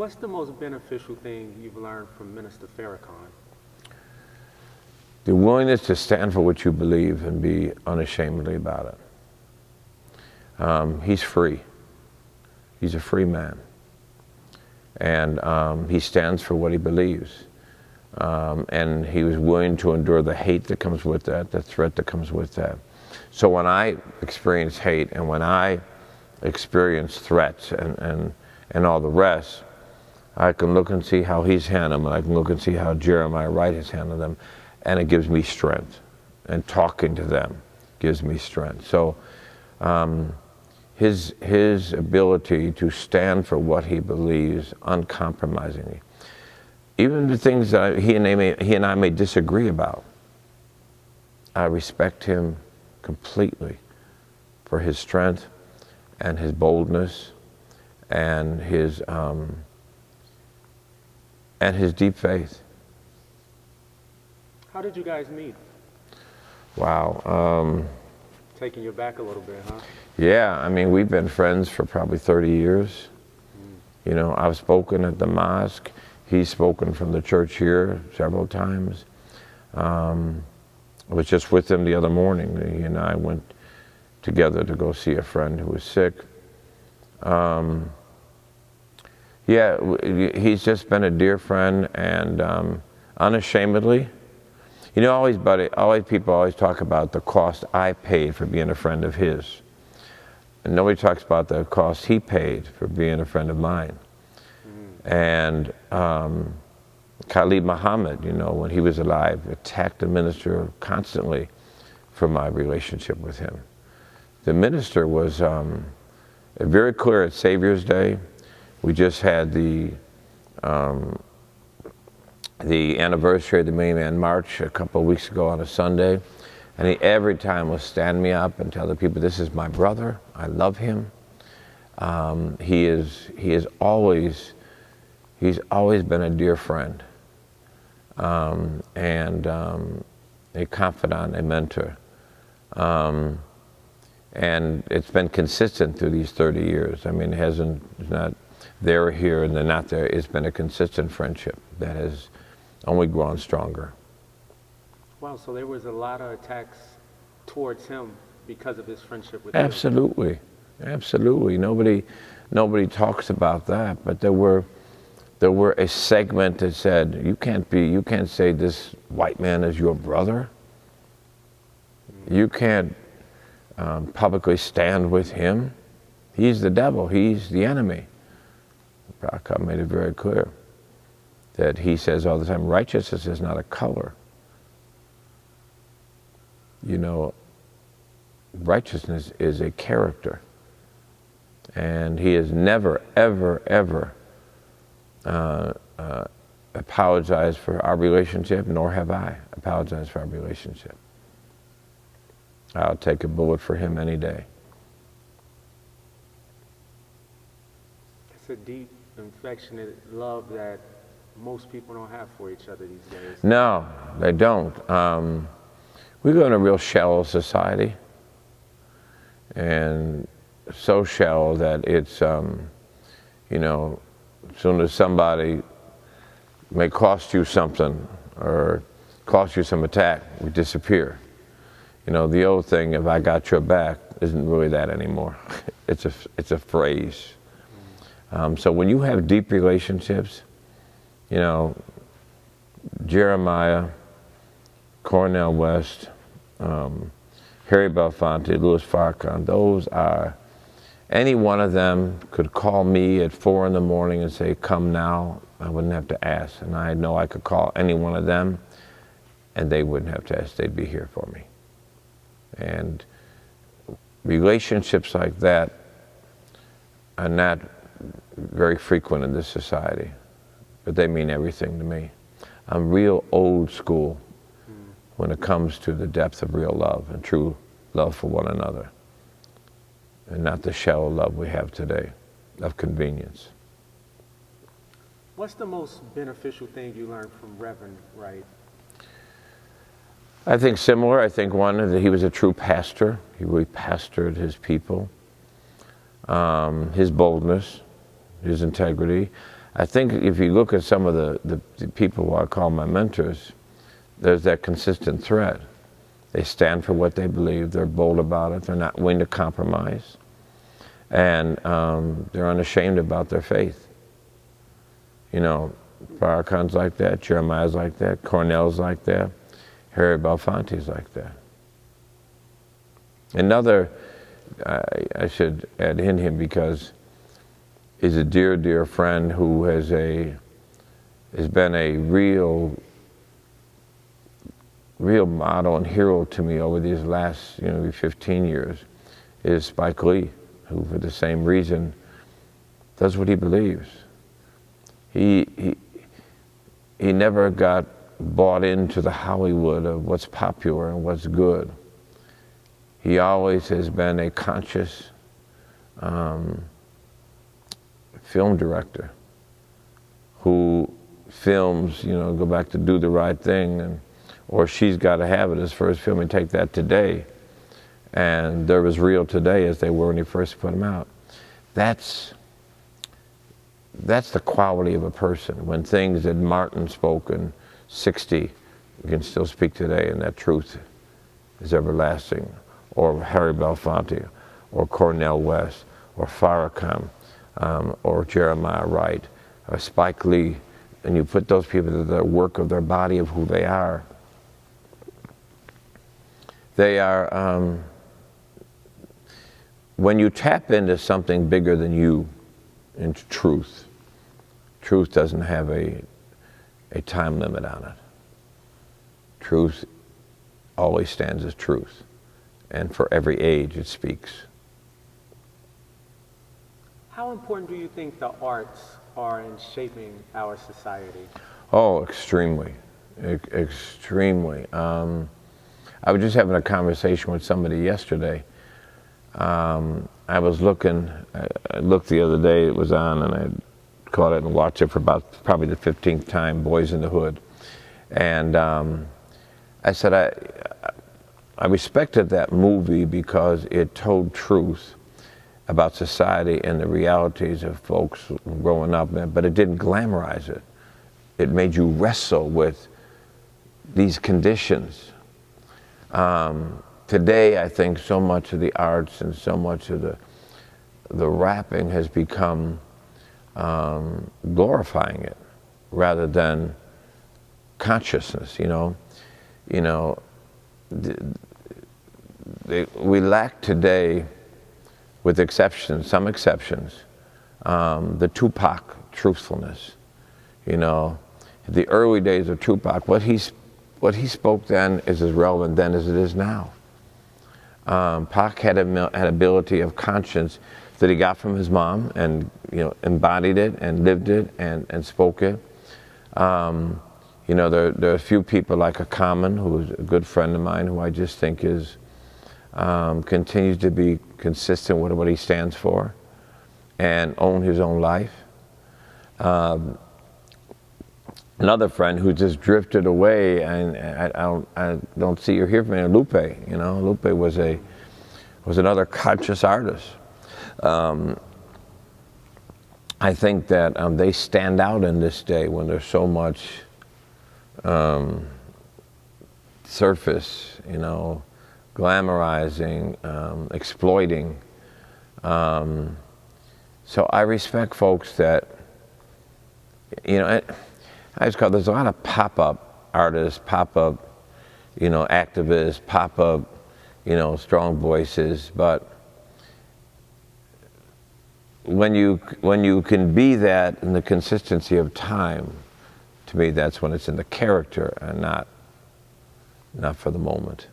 What's the most beneficial thing you've learned from Minister Farrakhan? The willingness to stand for what you believe and be unashamedly about it. He's free. He's a free man. And he stands for what he believes. And he was willing to endure the hate that comes with that, the threat that comes with that. So when I experience hate and when I experience threats and all the rest, I can look and see how he's handled them, and I can look and see how Jeremiah Wright has handled them, and it gives me strength. And talking to them gives me strength. So his ability to stand for what he believes uncompromisingly, even the things that he and I may disagree about, I respect him completely for his strength and his boldness and his deep faith. How did you guys meet? Wow. Taking you back a little bit, huh? Yeah, I mean, we've been friends for probably 30 years. You know, I've spoken at the mosque. He's spoken from the church here several times. I was just with him the other morning. He and I went together to go see a friend who was sick. Yeah, he's just been a dear friend, and unashamedly, you know, people always talk about the cost I paid for being a friend of his. And nobody talks about the cost he paid for being a friend of mine. And Khalid Muhammad, you know, when he was alive, attacked the minister constantly for my relationship with him. The minister was very clear at Savior's Day. We just had the anniversary of the Million Man March a couple of weeks ago on a Sunday, and he every time will stand me up and tell the people, "This is my brother. I love him." He's always been a dear friend, and a confidant, a mentor, and it's been consistent through these 30 years. I mean, it's not they're here and they're not there. It's been a consistent friendship that has only grown stronger. Wow, so there was a lot of attacks towards him because of his friendship with Absolutely. you. Absolutely. Nobody talks about that, but there were a segment that said, you can't say this white man is your brother. You can't publicly stand with him. He's the devil. He's the enemy. Farrakhan made it very clear that he says all the time, righteousness is not a color. You know, righteousness is a character. And he has never, ever, ever apologized for our relationship, nor have I apologized for our relationship. I'll take a bullet for him any day. It's a deep, affectionate love that most people don't have for each other these days. No, they don't. We live in a real shallow society, and so shallow that it's, you know, as soon as somebody may cost you something or cost you some attack, we disappear. You know, the old thing, if I got your back, isn't really that anymore. It's a phrase. So when you have deep relationships, you know, Jeremiah, Cornel West, Harry Belafonte, Louis Farrakhan, those are, any one of them could call me at 4 in the morning and say, "Come now." I wouldn't have to ask. And I know I could call any one of them and they wouldn't have to ask. They'd be here for me. And relationships like that are not very frequent in this society, but they mean everything to me. I'm real old school when it comes to the depth of real love and true love for one another, and not the shallow love we have today of convenience. What's the most beneficial thing you learned from Reverend Wright? I think similar. I think one, that he was a true pastor. He really pastored his people. His boldness, his integrity. I think if you look at some of the people who I call my mentors, there's that consistent thread. They stand for what they believe, they're bold about it, they're not willing to compromise, and they're unashamed about their faith. You know, Farrakhan's like that, Jeremiah's like that, Cornell's like that, Harry Belafonte's like that. Another, I should add in him because he's a dear, dear friend who has been a real model and hero to me over these last 15 years, is Spike Lee, who for the same reason does what he believes. He never got bought into the Hollywood of what's popular and what's good. He always has been a conscious film director who films, go back to Do the Right Thing, or She's Gotta Have It, his first film, and take that today, and they're as real today as they were when he first put them out. That's the quality of a person. When things that Martin spoke in '60, we can still speak today, and that truth is everlasting. Or Harry Belafonte, or Cornel West, or Farrakhan, or Jeremiah Wright, or Spike Lee, and you put those people to the work of their body of who they are. They are, when you tap into something bigger than you, into truth, truth doesn't have a time limit on it. Truth always stands as truth, and for every age it speaks. How important do you think the arts are in shaping our society? Oh, extremely, extremely. I was just having a conversation with somebody yesterday. I was looking, I looked the other day, it was on, and I caught it and watched it for about probably the 15th time, Boys in the Hood. And I said, I respected that movie because it told truth about society and the realities of folks growing up, but it didn't glamorize it. It made you wrestle with these conditions. Today, I think so much of the arts and so much of the rapping has become glorifying it rather than consciousness. We lack today, with exceptions, some exceptions, the Tupac truthfulness. The early days of Tupac, what he spoke then is as relevant then as it is now. Pac had an ability of conscience that he got from his mom, and embodied it and lived it and spoke it. There are a few people like a Common, who is a good friend of mine, who I just think is continues to be consistent with what he stands for and own his own life. Another friend who just drifted away, and I don't see or hear from him, Lupe. Lupe was another conscious artist. I think that they stand out in this day when there's so much surface, glamorizing, exploiting. So I respect folks that, I just call, there's a lot of pop-up artists, pop-up, activists, pop-up, strong voices, but when you can be that in the consistency of time, to me that's when it's in the character and not for the moment.